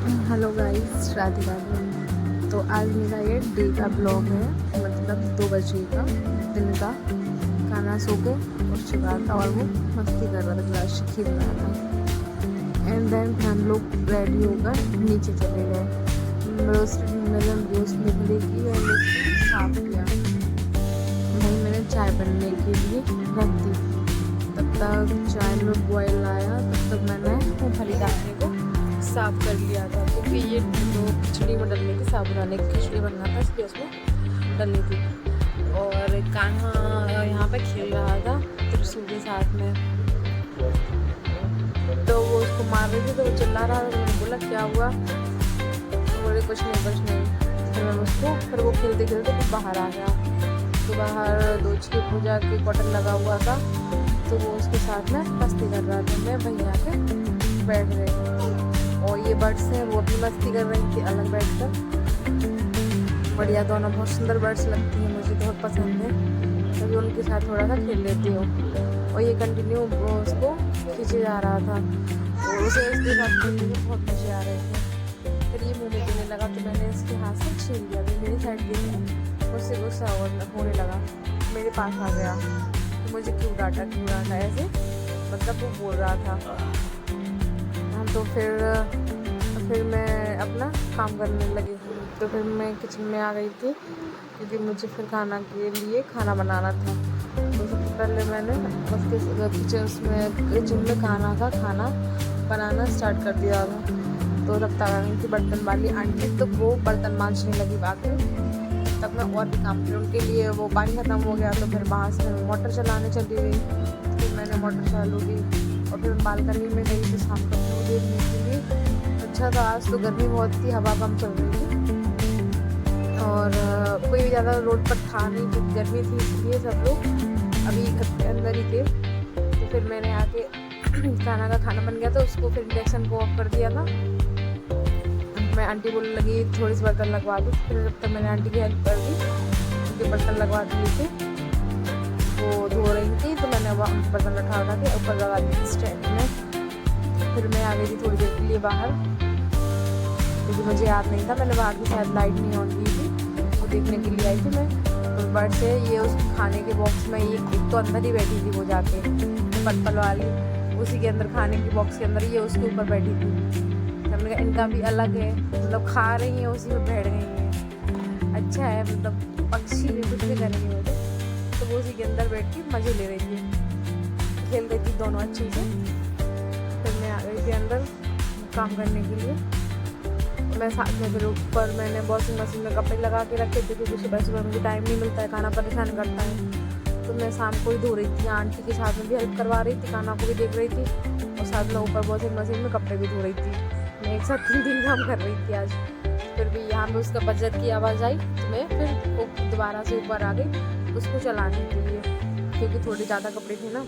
Hello guys, Radhe Radhe. तो आज मेरा ये डे का ब्लॉग है, मतलब 2 बजे का दिन का। खाना सो के उठ चुका था और वो मस्ती कर रहा था, क्लास खेल रहा था। एंड देन हम लोग रेडी होकर नीचे चले गए। रोस्टेड मेलन रोस्ट निकले की और उसको साफ किया। वहीं मैंने चाय बनने के लिए रख दी। तब तक चाय में बॉयल आया, तब तक मैंने मूँगफली डालने को साफ़ कर लिया था, क्योंकि ये तो खिचड़ी में डलने की, साबुदाने की खिचड़ी बनना था, इसलिए उसमें डलनी थी। और कान्हा यहाँ पे खेल रहा था त्रिशूल के साथ में, तो वो उसको मार रही थी, तो वो चिल्ला रहा था। तो मैंने बोला क्या हुआ, तो बोले कुछ नहीं। तो मैं उसको फिर वो खेलते खेलते फिर बाहर आ गया। तो बाहर दोज की पूजा के कॉटन लगा हुआ था, तो वो उसके साथ में मस्ती कर रहा था। मैं वहीं आके बैठ गई और ये बर्ड्स हैं, वो अपनी मस्ती कर रही थी अलग बैठ कर। बढ़िया, दोनों बहुत सुंदर बर्ड्स लगती हैं, मुझे बहुत पसंद है, तभी उनके साथ थोड़ा सा खेल लेती हूँ। और ये कंटिन्यू उसको खींचे जा रहा था, तो उसे उसके साथ खेलने में बहुत मज़े आ रहे थे। फिर ये मुँह में देने लगा, तो मैंने इसके हाथ से छीन लिया। फिर मेरी साइड देखी, उससे गुस्सा होने लगा, मेरे पास आ गया। तो मुझे क्यों डांटा ऐसे, मतलब वो बोल रहा था। तो फिर मैं अपना काम करने लगी। तो फिर मैं किचन में आ गई थी, क्योंकि मुझे फिर खाना के लिए खाना बनाना था। तो सबसे पहले मैंने उसके किचन में खाना बनाना स्टार्ट कर दिया था। तो तब तक आ गई थी बर्तन वाली आंटी, तो वो बर्तन मांजने लगी बाकी। तब मैं और भी काम किया उनके लिए। वो पानी ख़त्म हो गया, तो फिर वहाँ से मोटर चलाने चली गई। फिर मैंने मोटर चालू की और फिर बालकनी में गई थी शाम को व्यू देखने के लिए। अच्छा था, आज तो गर्मी बहुत थी, हवा कम चल रही थी और कोई भी ज़्यादा रोड पर था नहीं, क्योंकि गर्मी थी, इसलिए सब लोग अभी घर के अंदर ही थे। तो फिर मैंने आके खाना बन गया था, उसको फिर इंडक्शन को ऑफ कर दिया था। मैं आंटी बोलने लगी थोड़ी सी बर्तन लगवा दूँ, फिर जब तक मैंने आंटी की हेल्प कर दी, उनके बर्तन लगवा दिए थे। वो धो रही थी, तो मैंने वहाँ बर्तन उठा के ऊपर लगा दी स्टैंड में। फिर मैं आ गई थी थोड़ी देर के लिए बाहर, क्योंकि मुझे याद नहीं था, मैंने बाहर की शायद लाइट नहीं ऑन की थी, वो देखने के लिए आई थी मैं। तो बर्ड से ये उस खाने के बॉक्स में एक तो अंदर ही बैठी थी वो जाके, पर्पल वाली, उसी के अंदर खाने के बॉक्स के अंदर ये उसके ऊपर बैठी थी। तो हमने कहा इनका भी अलग है, मतलब खा रही हैं उसी में बैठ गई हैं। अच्छा है, मतलब पक्षी भी कुछ भी करेंगे मुझे। तो वो उसी के अंदर बैठ के मज़े ले रही थी, खेल रही थी दोनों अच्छे से। फिर मैं आ गई थी अंदर काम करने के लिए। मैं साथ में फिर ऊपर मैंने वॉशिंग मशीन में कपड़े लगा के रखे थे, क्योंकि सुबह मुझे टाइम नहीं मिलता है, खाना परेशान करता है। तो मैं शाम को ही धो रही थी, आंटी के साथ में भी हेल्प करवा रही थी, खाना को भी देख रही थी और साथ में ऊपर वॉशिंग मशीन में कपड़े भी धो रही थी। मैं एक साथ 3 काम कर रही थी आज। फिर भी यहाँ पे उसका बजट की आवाज़ आई, तो मैं फिर दोबारा से ऊपर आ गई उसको चलाने के लिए, क्योंकि थोड़े ज़्यादा कपड़े थे ना,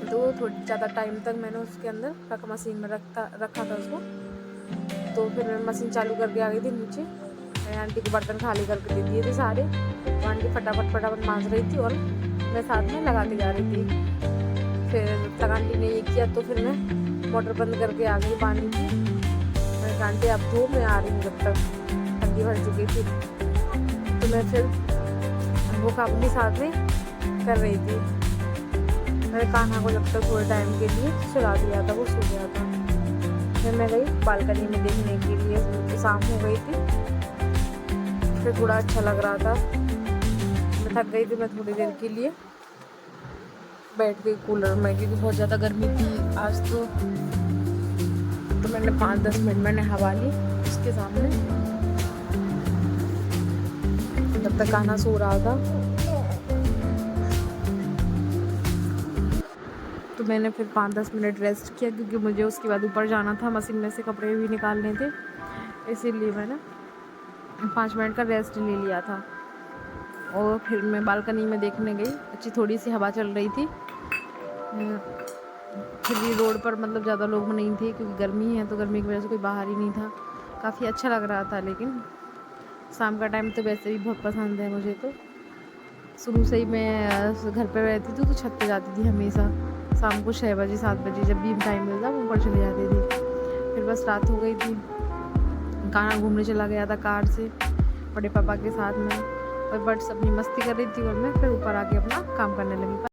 तो थोड़ी ज़्यादा टाइम तक मैंने उसके अंदर मशीन में रखा था उसको। तो फिर मैं मशीन चालू करके आ गई थी नीचे। मैंने आंटी के बर्तन खाली करके दे दिए थे सारे, तो आंटी फटाफट मांज रही थी और मैं साथ में लगाती जा रही थी। फिर तक आंटी ने ये किया, तो फिर मैं मोटर बंद करके आ गई पानी की। मैंने कहा आंटी आप धो, मैं आ रही हूँ, जब तक टंकी भर चुकी थी। तो मैं फिर वो काम भी साथ में कर रही थी। मैंने कान्हा को जब तक थोड़े टाइम के लिए सुला दिया था, वो सो गया था। फिर मैं गई बालकनी में देखने के लिए, शाम हो गई थी, फिर थोड़ा अच्छा लग रहा था। मैं थक गई थी, मैं थोड़ी देर के लिए बैठ गई कूलर में, क्योंकि बहुत ज़्यादा गर्मी थी आज तो मैंने 5-10 मिनट मैंने हवा ली उसके सामने। जब तक कान्हा सो रहा था, तो मैंने फिर 5-10 मिनट रेस्ट किया, क्योंकि मुझे उसके बाद ऊपर जाना था, मशीन में से कपड़े भी निकालने थे, इसीलिए मैंने 5 मिनट का रेस्ट ले लिया था। और फिर मैं बालकनी में देखने गई, अच्छी थोड़ी सी हवा चल रही थी। फिर भी रोड पर मतलब ज़्यादा लोग नहीं थे, क्योंकि गर्मी है, तो गर्मी की वजह से कोई बाहर ही नहीं था। काफ़ी अच्छा लग रहा था। लेकिन शाम का टाइम तो वैसे भी बहुत पसंद है मुझे। तो शुरू से ही मैं घर पे रहती थी, तो छत पे जाती थी हमेशा, शाम को 6 बजे 7 बजे जब भी टाइम मिलता वो ऊपर चली जाती थी। फिर बस रात हो गई थी, कान्हा घूमने चला गया था कार से बड़े पापा के साथ में, और बट्स अपनी मस्ती कर रही थी और मैं फिर ऊपर आके अपना काम करने लगी।